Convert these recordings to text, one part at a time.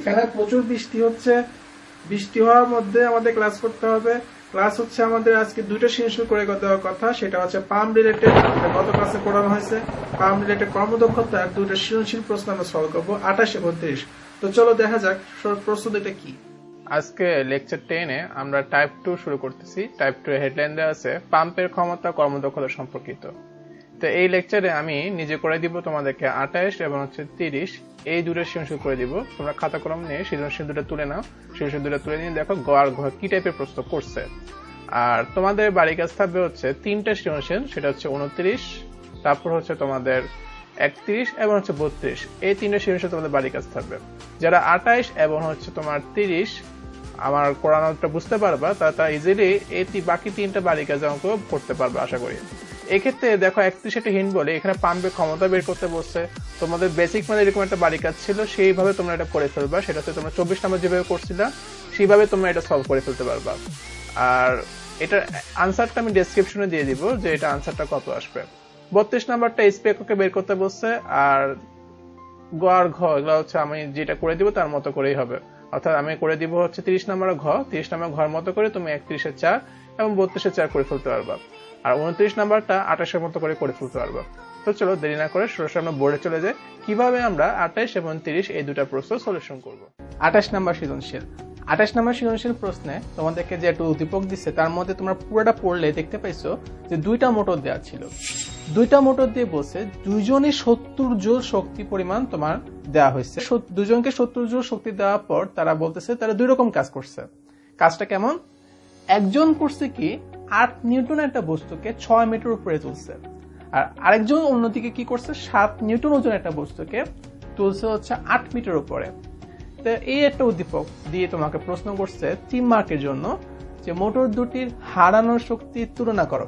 এখানে প্রচুর বৃষ্টি হচ্ছে, বৃষ্টি হওয়ার মধ্যে আমাদের ক্লাস করতে হবে। ক্লাস হচ্ছে আমাদের আজকে দুইটা সৃজনশীল করে দেওয়ার কথা, সেটা হচ্ছে পাম্প রিলেটেড, গত ক্লাসে পড়ানো হয়েছে পাম্প রিলেটেড কর্মদক্ষতার দুইটা সৃজনশীল প্রশ্ন আমরা সলভ করবো 28 এবং 30। তো চলো দেখা যাক প্রশ্ন দুইটা কি। আজকে লেকচার 10 এ আমরা টাইপ 2 শুরু করতেছি। টাইপ 2 এর হেডলাইন দেওয়া আছে পাম্পের ক্ষমতা কর্মদক্ষতা সম্পর্কিত। তো এই লেকচারে আমি নিজে করে দিব তোমাদেরকে 28 এবং 30 এই দুটো সৃজনশীল করে দিব। তোমরা খাতা কলম নিয়ে সৃজনশীল দুটো তুলে নাও, সৃজনশীল দুটো তুলে নিয়ে দেখো গ আর ঘ কি টাইপের প্রশ্ন করছে। আর তোমাদের বাড়ির কাজ থাকবে হচ্ছে তিনটা সৃজনশীল, সেটা হচ্ছে 29, তারপর হচ্ছে তোমাদের 31 এবং হচ্ছে 32, এই তিনটা সৃজনশীল তোমাদের বাড়ির কাজ থাকবে। যারা 28 এবং হচ্ছে তোমার 30 আমার করানোটা বুঝতে পারবা তারা ইজিলি এই বাকি তিনটা বাড়ির কাজ অঙ্ক করতে পারবে আশা করি। এক্ষেত্রে দেখো 31 একটা হিন্ট বলে এখানে পাম্পের ক্ষমতা বের করতে বলছে। তোমাদের বেসিক মানে এরকম একটা বাড়ির কাজ ছিল, সেইভাবে তোমরা এটা করে ফেলবা। সেটা হচ্ছে তোমরা 24 নম্বর যেভাবে করছিলা সেইভাবে তোমরা এটা সলভ করে ফেলতে পারবা। আর এটার আনসারটা আমি ডেসক্রিপশনে দিয়ে দিব যে এটা আনসারটা কত আসবে। 32 নাম্বারটা স্পেককে বের করতে বলছে, আর গ আর ঘ এগুলো হচ্ছে আমি যেটা করে দিব তার মতো করেই হবে। অর্থাৎ আমি করে দিব হচ্ছে 30 নম্বর ঘ, 30 নম্বর ঘর মতো করে তুমি 31 এর 4 এবং 32 এর 4 করে ফেলতে পারবা। আর 29 নাম্বারটা 28 এর মতো করে ফেলতে পারবা। তো চলো দেরি না করে সরাসরি আমরা বোর্ডে চলে যাই কিভাবে আমরা 28 এবং 30 এই দুটো প্রশ্ন সলিউশন করব। 28 নাম্বার সৃজনশীল। 28 নম্বর সৃজনশীল প্রশ্নে তোমাদেরকে যে একটা উদ্দীপক দিচ্ছে তার মধ্যে তোমরা পুরোটা পড়লে দেখতে পাইছো যে দুইটা মোটর দেওয়া ছিল। দুইটা মোটর দিয়ে বলছে দুইজনে 70 জুল শক্তি পরিমাণ তোমার দেওয়া হয়েছে। দুজনকে 70 জুল শক্তি দেওয়ার পর তারা বলতেছে তারা দুই রকম কাজ করছে। কাজটা কেমন? একজন করছে কি 8 নিউটন একটা বস্তুকে 6 মিটার উপরে তুলছে, আর আরেকজন অন্যদিকে কি করছে 7 নিউটন ওজন একটা বস্তুকে তুলছে হচ্ছে 8 মিটার উপরে। তো এই একটা উদ্দীপক দিয়ে তোমাকে প্রশ্ন করছে 3 মার্কের জন্য যে মোটর দুটির হারানোর শক্তি তুলনা করো।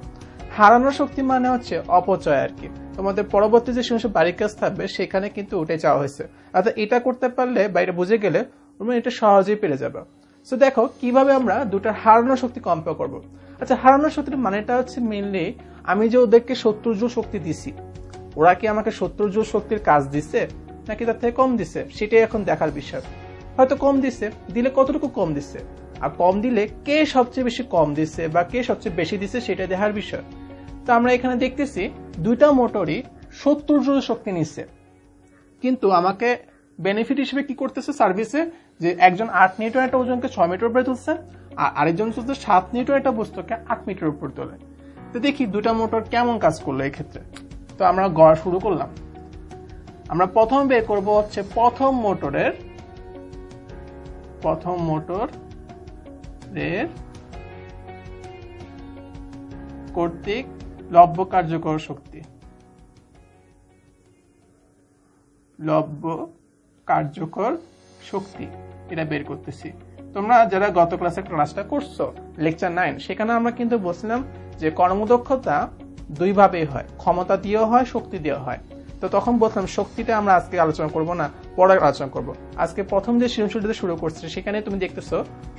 হারানোর শক্তি মানে হচ্ছে অপচয় আর কি। তোমাদের পরবর্তী যে সৃজনশীল বাড়ির কাজ থাকবে সেখানে কিন্তু ওটাই চাওয়া হয়েছে। অর্থাৎ এটা করতে পারলে বাইরে বুঝে গেলে তোমরা এটা সহজেই পেরে যাবে। সো দেখো কিভাবে আমরা দুটার হারানোর শক্তি কম্পেয়ার করব। আচ্ছা, হারানোর শক্তির মানেটা হচ্ছে মেইনলি আমি যে ওদেরকে 70 জুল শক্তি দিছি, ওরা কি আমাকে 70 জুল শক্তির কাজ দিছে নাকি তার থেকে কম দিছে সেটাই এখন দেখার বিষয়। হয়তো কম দিছে, দিলে কতটুকু কম দিছে, আর কম দিলে কে সবচেয়ে বেশি কম দিছে বা কে সবচেয়ে বেশি দিছে সেটা দেখার বিষয়। তো আমরা এখানে দেখতেছি দুইটা মোটরই 70 জুল শক্তি নিচ্ছে, কিন্তু আমাকে বেনিফিট হিসেবে কি করতেছে সার্ভিসে যে একজন 8 নিউটন একটা ওজনকে 6 মিটার উপরে তুলছে আর আরেকজন তুলছে 7 নিউটন একটা বস্তুকে 8 মিটার উপরে তোলে। তো দেখি দুটা মোটর কেমন কাজ করলো এই ক্ষেত্রে। তো আমরা গড় শুরু করলাম। আমরা প্রথম বের করব হচ্ছে প্রথম মোটরের কর্তৃক লব্য কার্যকর শক্তি। লব্য কার্যকর শক্তি এটা বের করতেছি। তোমরা যারা গত ক্লাসটা করছো লেকচার 9 সেখানে আমরা কিন্তু বলছিলাম যে কর্মদক্ষতা দুই ভাবেই হয়, ক্ষমতা দিয়েও হয়, শক্তি দিয়েও হয়। তো তখন বললাম শক্তিটা আমরা আজকে আলোচনা করব না, পরে আলোচনা করব। আজকে প্রথম যে সৃজনশীলটা শুরু করছে সেখানে তুমি দেখতেছো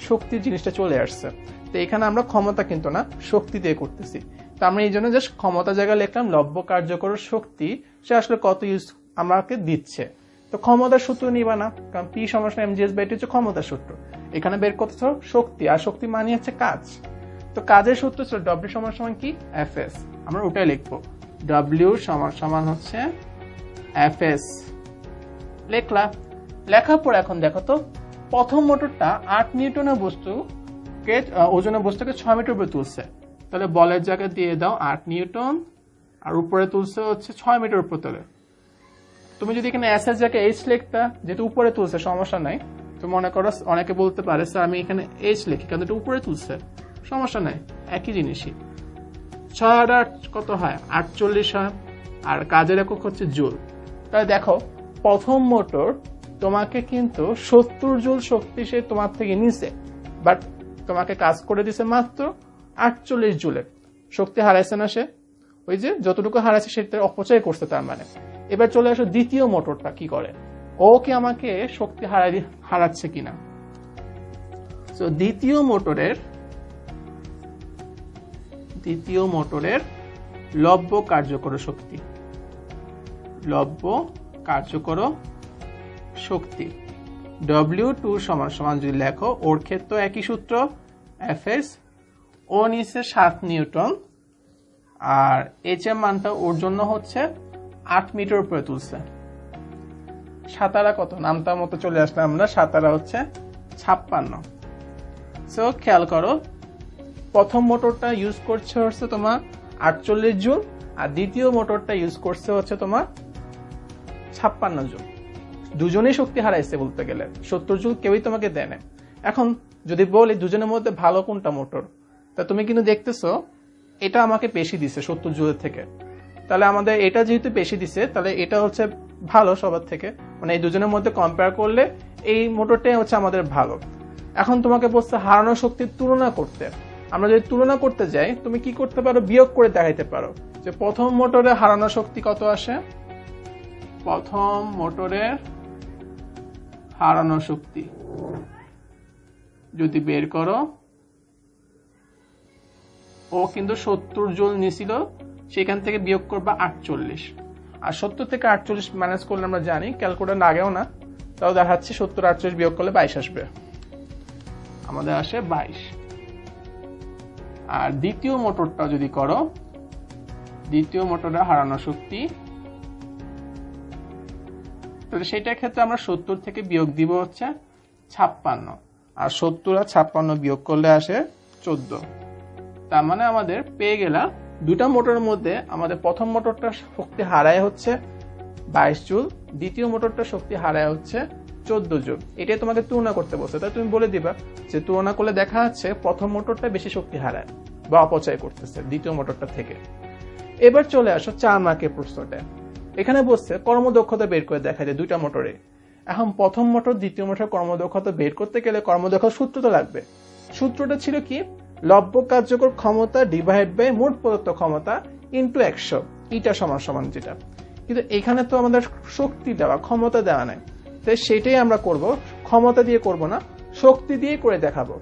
শক্তির জিনিসটা চলে আসছে। তো এখানে আমরা ক্ষমতা কিন্তু না শক্তি দিয়ে করতেছি। তো আমরা এই জন্য জাস্ট ক্ষমতা জায়গায় লিখলাম লব্য কার্যকর শক্তি, সে আসলে কত ইউজ আমাকে দিচ্ছে। তো ক্ষমতার সূত্র নিবা না, কারণ পি সমান mgs/t হচ্ছে ক্ষমতার সূত্র। এখানে বের করতেছো শক্তি, আর শক্তি মানে হচ্ছে কাজ। তো কাজের সূত্র ছিল w সমান কি fs, আমরা ওটাই লিখবো। w সমান হচ্ছে fs লেখার পর এখন দেখো তো প্রথম মোটরটা 8 নিউটনের বস্তুকে ওজনের বস্তুকে 6 মিটার উপরে তুলছে। তাহলে বলের জায়গায় দিয়ে দাও 8 নিউটন, আর উপরে তুলছে হচ্ছে 6 মিটার উপরে তোলে। তুমি যদি এখানে এস এর জায়গায় এইচ লিখতা, যেহেতু উপরে তুলছে সমস্যা নাই। তো মনে করো অনেকে বলতে পারে স্যার আমি এখানে এইচ লিখি কারণ এটা উপরে তুলছে, সমস্যা নাই, একই জিনিসই। 6 আর 8 কত হয় 48 হয়, আর কাজের একক হচ্ছে জুল। তাহলে দেখো প্রথম মোটর তোমাকে কিন্তু 70 জুল শক্তি সে তোমার থেকে নিছে, বাট তোমাকে কাজ করে দিছে মাত্র 48 জুলের। শক্তি হারাইছে না সে, ওই যে যতটুকু হারাইছে সেটা অপচয় করছে তার মানে। এবার চলে আসো দ্বিতীয় মোটরটা কি করে, ও কি আমাকে শক্তি হারাচ্ছে কিনা। তো দ্বিতীয় মোটরের লব্য কার্যকর শক্তি W2 সমান সমান যদি লেখো, ওর ক্ষেত্রে একই সূত্র, Fs, ও নিচে 7 নিউটন, আর H এর মানটা ওর জন্য হচ্ছে 8 মিটার উপরে তুলছে। সাতারা কত, নামটার মতো চলে আসলাম আমরা, সাতারা হচ্ছে 56। সো খেয়াল করো, প্রথম মোটরটা ইউজ করছে হচ্ছে তোমার 48 জুল, আর দ্বিতীয় মোটরটা ইউজ করছে হচ্ছে তোমার 56 জুল। দুজনেই শক্তি হারাইছে বলতে গেলে, 70 জুল কেউই তোমাকে দেয় না। এখন যদি বলি দুজনের মধ্যে ভালো কোনটা মোটর, তা তুমি কিন্তু দেখতেছো এটা আমাকে বেশি দিছে 70 জুলের থেকে, তাহলে আমাদের এটা যেহেতু বেশি দিছে তাহলে এটা হচ্ছে ভালো সবার থেকে, মানে এই দুজনের মধ্যে কম্পেয়ার করলে এই মোটরটাই হচ্ছে আমাদের ভালো। এখন তোমাকে বলছে হারানো শক্তির তুলনা করতে। আমরা যদি তুলনা করতে যাই, তুমি কি করতে পারো, বিয়োগ করে দেখাইতে পারো যে প্রথম মোটরে হারানো শক্তি কত আসে। প্রথম মোটরের হারানো শক্তি যদি বের করো, ও কিন্তু 70 জুল নিছিল, সেখান থেকে বিয়োগ করবা 48, আর 70 থেকে 48 মাইনাস করলে আমরা জানি ক্যালকুলেটর লাগেও না, তাও দেখাচ্ছি 70 48 বিয়োগ করলে 22 আসবে, আমাদের আসে 22। আর দ্বিতীয় মোটরটা যদি করো, দ্বিতীয় মোটরের হারানো শক্তি, তাহলে সেটার ক্ষেত্রে আমরা 70 থেকে বিয়োগ দিব হচ্ছে 56, আর 70 আর 56 বিয়োগ করলে আসে 14। তার মানে আমাদের পেয়ে গেলাম দুটা মোটরের মধ্যে আমাদের প্রথম মোটরটা শক্তি হারায় হচ্ছে 22 জুল, দ্বিতীয় মোটরটা শক্তি হারায় হচ্ছে 14 জুল। এটাই তোমাকে তুলনা করতে বলছে, তাই তুমি বলে দিবা যে তুলনা করলে দেখা যাচ্ছে প্রথম মোটরটা বেশি শক্তি হারায় বা অপচয় করতেছে দ্বিতীয় মোটরটা থেকে। এবার চলে আসো 4 মার্কের প্রশ্নটা। এখানে বলছে কর্মদক্ষতা বের করে দেখা যায় দুইটা মোটরে। এখন প্রথম মোটর দ্বিতীয় মোটর কর্মদক্ষতা বের করতে গেলে কর্মদক্ষতার সূত্র তো লাগবে। সূত্রটা ছিল কি, লব্য কার্যকর ক্ষমতা ডিভাইড বাই মোট প্রদত্ত ক্ষমতা ইন্টু 100, ইটা সমান সমান যেটা। কিন্তু এখানে তো আমাদের শক্তি দেওয়া, ক্ষমতা দেওয়া নাই, তাই সেটাই আমরা করব, ক্ষমতা দিয়ে করব না, শক্তি দিয়ে করে দেখাবো।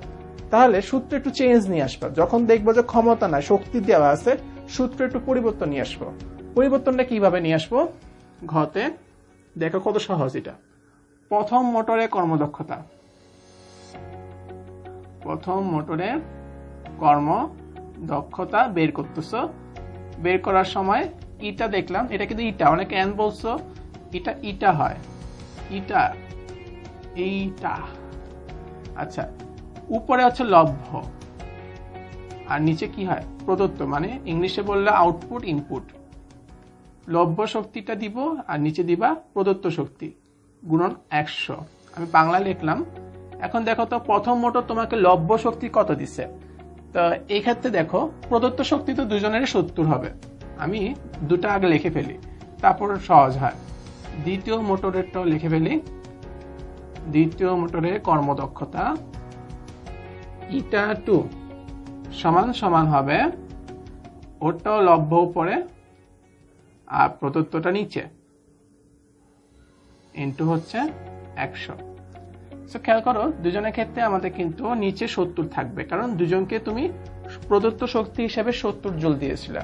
তাহলে সূত্র একটু চেঞ্জ নিয়ে আসবো, যখন দেখবো যে ক্ষমতা না শক্তি দেওয়া আছে, সূত্র একটু পরিবর্তন নিয়ে আসবো। পরিবর্তনটা কিভাবে নিয়ে আসবো, ঘতে দেখো কত সহজ এটা। প্রথম মোটরে কর্মদক্ষতা, প্রথম মোটরে কর্মদক্ষতা বের করতেছ, বের করার সময় ইটা দেখলাম, এটা কিন্তু ইটা, অনেকে এন বলছো, এটা ইটা হয়, ইটা এইটা। আচ্ছা, উপরে হচ্ছে লব্ধ আর নিচে কি হয় প্রদত্ত, মানে ইংলিশে বললে আউটপুট ইনপুট। লব্য শক্তিটা দিব আর নিচে দিবা প্রদত্ত শক্তি গুণন 100। আমি বাংলা লিখলাম। এখন দেখো তো প্রথম মোটর তোমাকে লব্য শক্তি কত দিছে, তো এই ক্ষেত্রে দেখো প্রদত্ত শক্তি তো দুজনেরই 70 হবে, আমি দুটা আগে লিখে ফেলি তারপর সহজ হয়। দ্বিতীয় মোটরেরটাও লিখে ফেলি। দ্বিতীয় মোটরের কর্মদক্ষতা ইটা 2 সমান সমান হবে, ওরটাও লব্য উপরে আর প্রদত্তটা নিচে, ইন্টু হচ্ছে 100। খেয়াল করো দুজনের ক্ষেত্রে আমাদের কিন্তু নিচে 70 থাকবে, কারণ দুজনকে তুমি প্রদত্ত শক্তি হিসেবে 70 জুল দিয়েছিলে,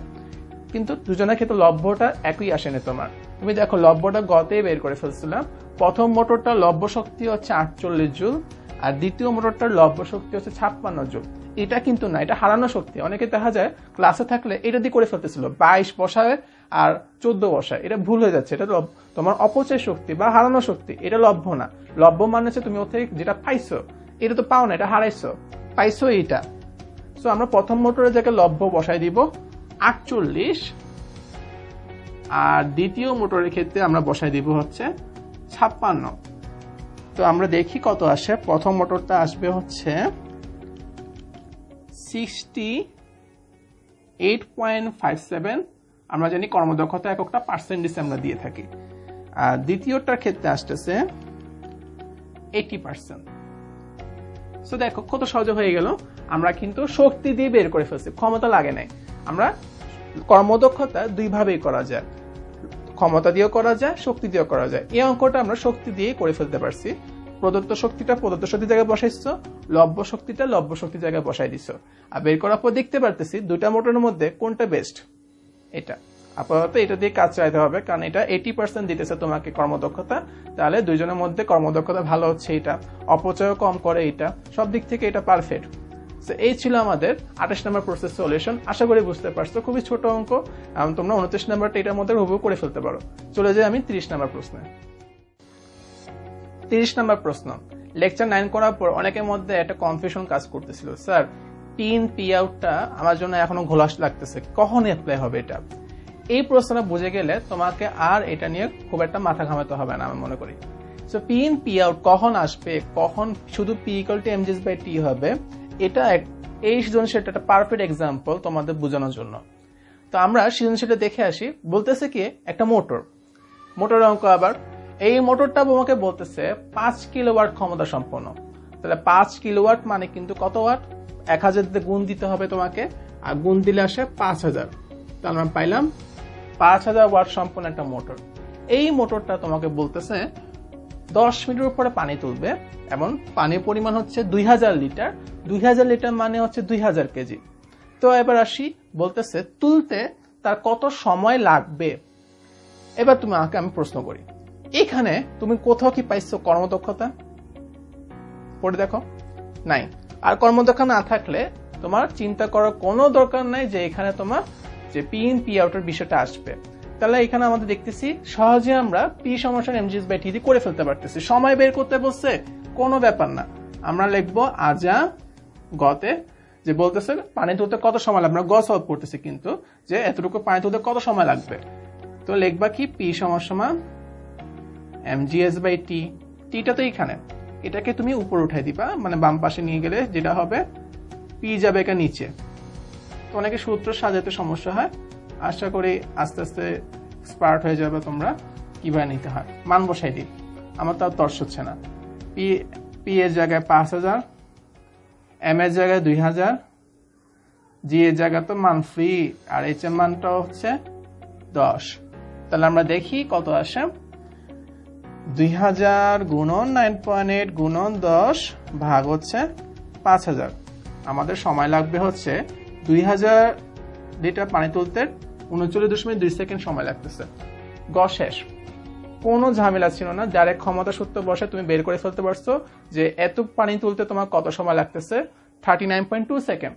কিন্তু দুজনের ক্ষেত্রে লব্যটা একই আসেনি তোমার। তুমি দেখো লব্যটা গতেই বের করে ফেলছিলাম। প্রথম মোটরটা লব্য শক্তি হচ্ছে 48 জুল, আর দ্বিতীয় মোটরটার লব্য শক্তি হচ্ছে 56 জুল। এটা কিন্তু না, এটা হারানো শক্তি। অনেকে দেখা যায় ক্লাসে থাকলে এটা দিয়ে করে ফেলতেছিল, 22 বসায় আর 14 বসায়, এটা ভুল হয়ে যাচ্ছে। এটা তোমার অপচয় শক্তি বা হারানো শক্তি, এটা লব্য না। লব্য মানে হচ্ছে তুমি ওর থেকে যেটা পাইছো, এটা তো পাও না, এটা হারাইছো, পাইছো এইটা। সো আমরা প্রথম মোটরের জায়গায় লব্য বসাই দিব 48, আর দ্বিতীয় মোটরের ক্ষেত্রে আমরা বসাই দিব হচ্ছে 56। তো আমরা দেখি কত আসে। প্রথম মোটরটা আসবে হচ্ছে 68.57। আমরা জানি কর্মদক্ষতা এককটা পার্সেন্টেজে আমরা দিয়ে থাকি। আর দ্বিতীয়টার ক্ষেত্রে আসতেছে 80%। সো দেখো কত সহজ হয়ে গেল, আমরা কিন্তু শক্তি দিয়ে বের করে ফেলছি, ক্ষমতা লাগে নাই। আমরা কর্মদক্ষতা দুই ভাবেই করা যায়, ক্ষমতা দিয়েও করা যায়, শক্তি দিয়েও করা যায়। এই অঙ্কটা আমরা শক্তি দিয়ে করে ফেলতে পারছি। প্রদত্ত শক্তিটা প্রদত্ত শক্তির জায়গায় বসাইছো, লব্য শক্তিটা লব্য শক্তির জায়গায় বসাই দিছো, আর বের করার পর দেখতে পারতেছি দুটা মোটরের মধ্যে কোনটা বেস্ট, এটা। আপাতত এটা দিয়ে কাজ চালাতে হবে, কারণ এটা 80% দিতেছে তোমাকে কর্মদক্ষতা। তাহলে দুইজনের মধ্যে কর্মদক্ষতা ভালো হচ্ছে, এটা অপচয় কম করে, এটা সব দিক থেকে এটা পারফেক্ট। এই ছিল আমাদের 28 নম্বর প্রসেস সলিউশন। আশা করি বুঝতে পারছো, খুবই ছোট অঙ্ক, তোমরা 29 নম্বরটা এটার মধ্যে হুবহু করে ফেলতে পারো। চলে যাই আমি 30 নম্বর প্রশ্নে। 30 নম্বর প্রশ্ন, লেকচার 9 করার পর অনেকের মধ্যে একটা কনফিউশন কাজ করতেছিল, স্যার পি ইন পি আউটটা আমার জন্য এখনো ঘোলাস লাগতেছে, কখন অ্যাপ্লাই হবে এটা? এই প্রশ্নটা বুঝে গেলে তোমাকে আর এটা নিয়ে খুব একটা মাথা ঘামাতে হবে না আমি মনে করি। So P in P out কখন আসবে, কখন শুধু P equal to MGS by T হবে, এটা এই সৃজনশীলটা একটা পারফেক্ট এক্সাম্পল তোমাদের বোঝানোর জন্য। তো আমরা সৃজনশীলটা দেখে আসি। বলতেছে কি, একটা মোটর অঙ্ক। আবার এই মোটরটা তোমাকে বলতেছে 5 কিলোওয়াট ক্ষমতা সম্পন্ন। তাহলে 5 কিলোওয়াট মানে কিন্তু কত ওয়াট? 1000 দিয়ে গুণ দিতে হবে তোমাকে, আর গুণ দিলে আসে 5000। তাহলে আমরা পাইলাম 5000 ওয়াট সম্পন্ন একটা মোটর। এই মোটরটা তোমাকে বলতেছে 10 মিনিটের উপরে পানি তুলবে, এবং পানির পরিমাণ হচ্ছে 2000 লিটার। 2000 লিটার মানে হচ্ছে 2000 কেজি। তো এবার আসি, বলতেছে তুলতে তার কত সময় লাগবে। এবার তুমি আমাকে আমি প্রশ্ন করি, এখানে তুমি কোথাও কি পাইছো কর্মদক্ষতা? পড়ে দেখো, নাই। আর কর্মদক্ষতা না থাকলে তোমার চিন্তা করার কোনো দরকার নাই যে এখানে তোমার যে পি ইন পি আউটের বিষয়টা আসবে। তাহলে এখানে আমাদের দেখতেছি সহজে আমরা পি সমান এমজিএস বাই টি দিয়ে করে ফেলতে পারতেছি। সময় বের করতে বলছে, কোনো ব্যাপার না, আমরা লিখবো আজা গতে, যে বলতেছে পানি তুলতে কত সময় লাগবে, আমরা গ সলভ করতেছি কিন্তু যে এতটুকু পানি তুলতে কত সময় লাগবে। তো লিখবা কি, পি সমান এমজিএস বাই টি। টিটা তো এখানে, এটাকে তুমি উপর উঠাই দিবা, মানে বাম পাশে নিয়ে গেলে যেটা হবে পি যাবে একা নিচে। তো অনেকে সূত্র সাজাতে সমস্যা হয়, আশা করি আস্তে আস্তে স্পার্ট হয়ে যাবে তোমরা কিভাবে নিতে হয়। মান বসাই দিই, আমার তাও তর্স হচ্ছে না। পি এর জায়গায় 5000, এম এর জায়গায় 2000, জি এর জায়গায় তো মান ফ্রি, আর এইচ এর মানটা হচ্ছে 10। তাহলে আমরা দেখি কত আসে। 2000 গুণন 9.8 গুণন 10 ভাগ হচ্ছে 5000। আমাদের সময় লাগবে হচ্ছে 2000 লিটার পানি তুলতে 39.2 সেকেন্ড সময় লাগতেছে। গ শেষ, কোনো ঝামেলা ছিল না। যার এক ক্ষমতা সূত্র বসে তুমি বের করে ফেলতে পারছো যে এত পানি তুলতে তোমার কত সময় লাগতেছে, 39.2 সেকেন্ড।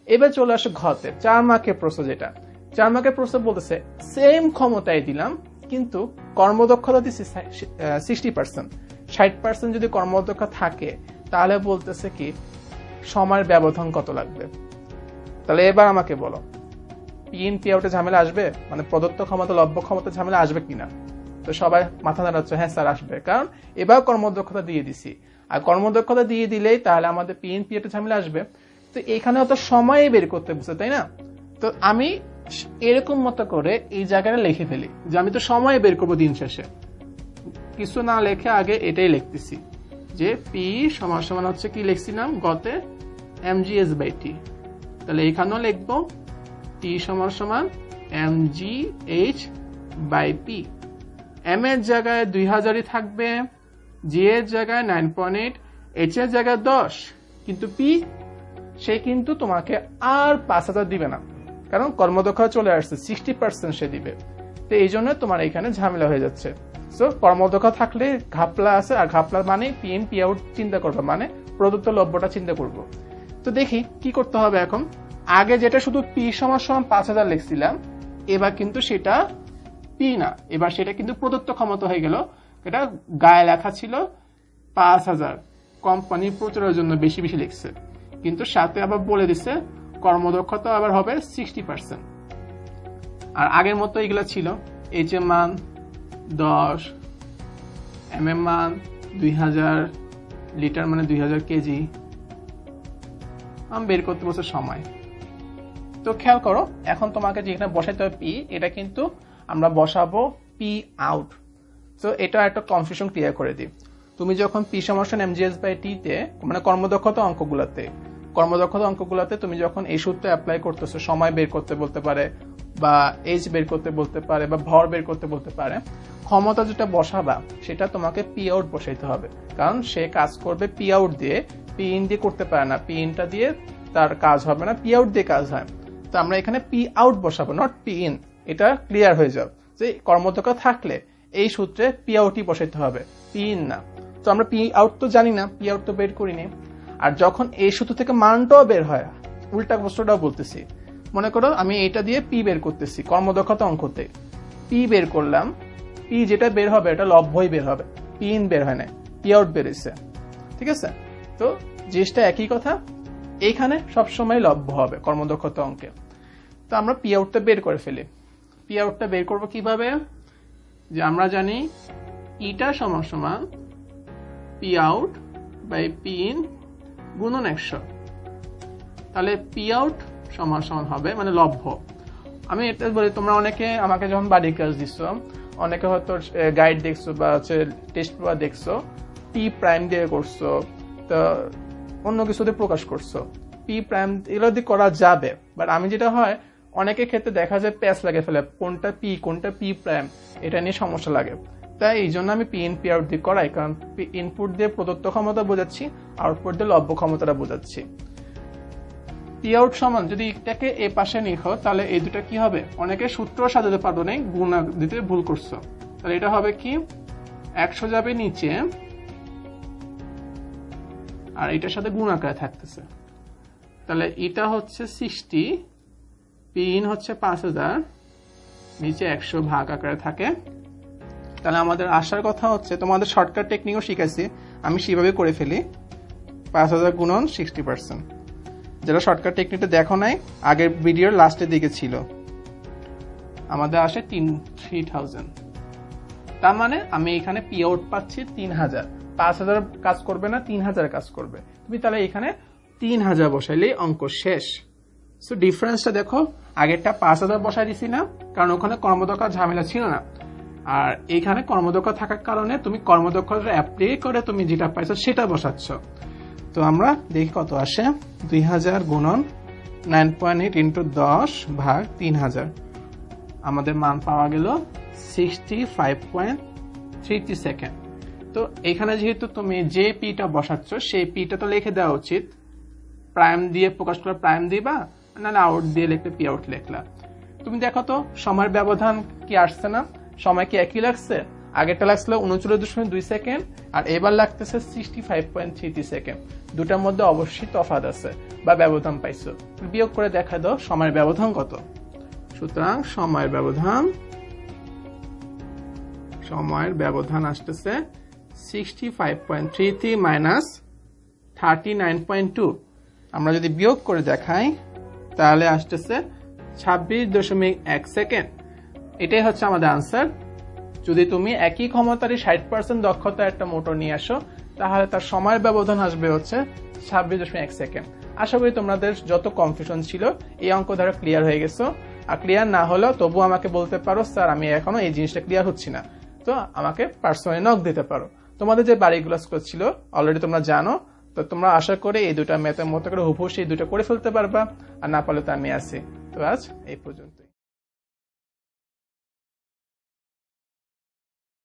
এবার চলে আসে ঘতে, 4 মার্কের প্রশ্ন। যেটা 4 মার্কের প্রশ্ন বলতেছে সেম ক্ষমতায় দিলাম, কিন্তু কর্মদক্ষতা দিচ্ছি 60%। 60% যদি কর্মদক্ষতা থাকে তাহলে বলতেছে কি সময়ের ব্যবধান কত লাগবে। তাহলে এবার আমাকে বলো, পি ইন পি আউটে ঝামেলা আসবে, মানে প্রদত্ত ক্ষমতা লব্য ক্ষমতা ঝামেলা আসবে কিনা? তো সবাই মাথা নাড়াচ্ছে, হ্যাঁ স্যার আসবে, কারণ এবার কর্মদক্ষতা দিয়ে দিছি। আর কর্মদক্ষতা দিয়ে দিলেই তাহলে আমাদের পি ইন পি আউটে ঝামেলা আসবে। তো এখানে তো সময় বের করতে বলছে, তাই না? তো আমি এরকম মতো করে এই জায়গাটা লিখে ফেলি যে আমি তো সময় বের করবো দিন শেষে, কিছু না লেখে আগে এটাই লিখতেছি যে পি সমান হচ্ছে কি লিখছিলাম গতে এমজিএস বাই টি। তাহলে এখানেও লিখবো টি সমান এমজিএইচ বাই পি। এম এর জায়গায় 2000ই থাকবে, জি এর জায়গায় 9.8, এইচ এর জায়গায় 10, কিন্তু পি সে কিন্তু তোমাকে আর 5000 দিবে না, কারণ কর্মদক্ষতা চলে আসছে 60% সে দিবে। তো এই জন্য তোমার এখানে ঝামেলা হয়ে যাচ্ছে। সো কর্মদক্ষতা থাকলে ঘাপলা আছে, আর ঘাপলা মানে পি ইন পি আউট চিন্তা করবে, মানে প্রদত্ত লব্যটা চিন্তা করব। তো দেখি কি করতে হবে এখন। আগে যেটা শুধু পি সমান 5000 লিখছিলাম, এবার কিন্তু সেটা পি না, এবার সেটা কিন্তু প্রদত্ত ক্ষমতা হয়ে গেল। এটা গায়ে লেখা ছিল 5000, কোম্পানির প্রচারের জন্য বেশি বেশি লিখছে, কিন্তু সাথে আবার বলে দিচ্ছে কর্মদক্ষতা আবার হবে 60%। আর আগের মতো এগুলা ছিল, এইচ এর মান 10, এম এর মান 2000 লিটার মানে 2000 কেজি। আমি বের করতে বলছে সময়। তো খেয়াল করো, এখন তোমাকে যেখানে বসাইতে হবে পি, এটা কিন্তু আমরা বসাবো পি আউট। তো এটা একটা কনফিউশন ক্লিয়ার করে দিই। তুমি যখন পি সমান এমজিএস বাই টি তে, মানে কর্মদক্ষতা অঙ্কগুলোতে তুমি যখন এই সূত্র অ্যাপ্লাই করতেছো, সময় বের করতে বলতে পারে, বা এইচ বের করতে বলতে পারে, বা ভর বের করতে বলতে পারে, ক্ষমতা যেটা বসাবা সেটা তোমাকে পি আউট বসাইতে হবে, কারণ সে কাজ করবে পি আউট দিয়ে, পি ইন দিয়ে করতে পারে না, পি ইনটা দিয়ে তার কাজ হবে না, পি আউট দিয়ে কাজ হয়। তো আমরা এখানে পি আউট বসাবো, নট পি ইন। এটা ক্লিয়ার হয়ে যাও যে কর্মদক্ষতা থাকলে এই সূত্রে পি আউটই বসাইতে হবে, পি ইন না। তো আমরা পি আউট তো জানি না, পি আউট তো বের করিনি। আর যখন এই সূত্র থেকে মানটাও বের হয়, উল্টা প্রশ্নটাও বলতেছি, মনে করো আমি এটা দিয়ে পি বের করতেছি কর্মদক্ষতা অঙ্কতে, পি বের করলাম, পি যেটা বের হবে এটা লব্ধই বের হবে, পি ইন বের হয় না, পি আউট বেরিয়েছে। ঠিক আছে, তো জিনিসটা একই কথা, এইখানে সবসময় লব্ধ হবে কর্মদক্ষতা অঙ্কে। তো আমরা পি আউটটা বের করে ফেলি। পি আউটটা বের করবো কিভাবে, যে আমরা জানি ইটা সমান সমান P out by P in গুণন 100। তাহলে পি আউট সমান সমান হবে মানে লব্ধ। আমি এটা বলি, তোমরা অনেকে আমাকে যখন বাড়ির কাজ দিচ্ছ, অনেকে হয়তো গাইড দেখছো বা হচ্ছে টেস্ট পেপার দেখছো, পি প্রাইম দিয়ে করছো, তো অন্য কিছুতে প্রকাশ করছো, পি প্রাইম এগুলো দিয়ে করা যাবে। বাট আমি যেটা হয় অনেকের ক্ষেত্রে দেখা যায় প্যাচ লাগে ফেলে, কোনটা পি কোনটা পি প্রাইম এটা নিয়ে সমস্যা লাগে। তাই এই জন্য আমি পি ইন পি আউট দিয়ে করাই, কারণ ইনপুট দিয়ে প্রদত্ত ক্ষমতা বোঝাচ্ছি, আউটপুট দিয়ে লব্ধ ক্ষমতাটা বোঝাচ্ছি। পি আউট সমান যদি এটাকে এ পাশে লিখো তাহলে এই দুটা কি হবে, অনেকে সূত্র সাজাতে পারবো না, গুণ দিতে ভুল করছো। তাহলে এটা হবে কি 100 যাবে নিচে আর এটার সাথে গুণ আকারে থাকতেছে। তাহলে এটা হচ্ছে 60, পি ইন হচ্ছে 5000, নিচে 100 ভাগ আকারে থাকে। তাহলে আমাদের আসার কথা হচ্ছে, তোমাদের শর্টকাট টেকনিকও শিখাইছি, আমি সেভাবে করে ফেলি 5000 গুণন 60%। যারা শর্টকাট টেকনিকটা দেখো নাই, আগের ভিডিওর লাস্টের দিকে ছিল। আমাদের আসে 3000। তার মানে আমি এখানে পি আউট পাচ্ছি 3000, 5000 কাজ করবে না, 3000 কাজ করবে। তুমি তাহলে এখানে 3000 বসাইলেই অঙ্ক শেষ। সো ডিফারেন্সটা দেখো, আগেরটা 5000 বসাই দিছি না, কারণ ওখানে কর্মদক্ষতা ঝামেলা ছিল না, আর এইখানে কর্মদক্ষতা থাকার কারণে তুমি কর্মদক্ষতা অ্যাপ্লাই করে তুমি যেটা পাইছো সেটা বসাচ্ছ। তো আমরা দেখি কত আসে, 2000 গুণন 9.8 ইন্টু 10 ভাগ 3000, আমাদের মান পাওয়া গেল 65.30 সেকেন্ড। তো এখানে যেহেতু তুমি যে পিটা বসাচ্ছ সেই পিটা তো লিখে দেওয়া উচিত, প্রাইম দিয়ে প্রকাশ করে প্রাইম দিবা, নাহলে আউট দিয়ে লিখলে পি আউট লিখলা। তুমি দেখো তো সময়ের ব্যবধান কি আসছে না, সময় কি একই লাগছে, আগেরটা লাগছিল 39.2 সেকেন্ড আর এবার লাগতেছে 65.30 সেকেন্ড। দুটার মধ্যে অবশ্যই তফাৎ আছে বা ব্যবধান পাইছো, বিয়োগ করে দেখা দাও সময়ের ব্যবধান কত। সুতরাং সময়ের ব্যবধান আসতেছে 65.33 মাইনাস 39.2। আমরা যদি বিয়োগ করে দেখাই তাহলে আসতেছে 26.1 সেকেন্ড। এটাই হচ্ছে আমাদের আনসার। যদি তুমি একই ক্ষমতারই 60% দক্ষতা একটা মোটর নিয়ে আসো তাহলে তার সময়ের ব্যবধান আসবে হচ্ছে 26.1 সেকেন্ড। আশা করি তোমাদের যত কনফিউশন ছিল এই অঙ্ক দ্বারা ক্লিয়ার হয়ে গেছো। আর ক্লিয়ার না হলেও তবু আমাকে বলতে পারো, স্যার আমি এখনো এই জিনিসটা ক্লিয়ার হচ্ছি না, তো আমাকে পার্সোনালি নক দিতে পারো। তোমাদের যে বাড়িগুলো ছিল অলরেডি তোমরা জানো, তো তোমরা আশা করে এই দুটা ম্যাথের মতো করে হুবহু সেই দুটো করে ফেলতে পারবা, আর না পারলে তো আমি আছি। তো আজ এই পর্যন্ত।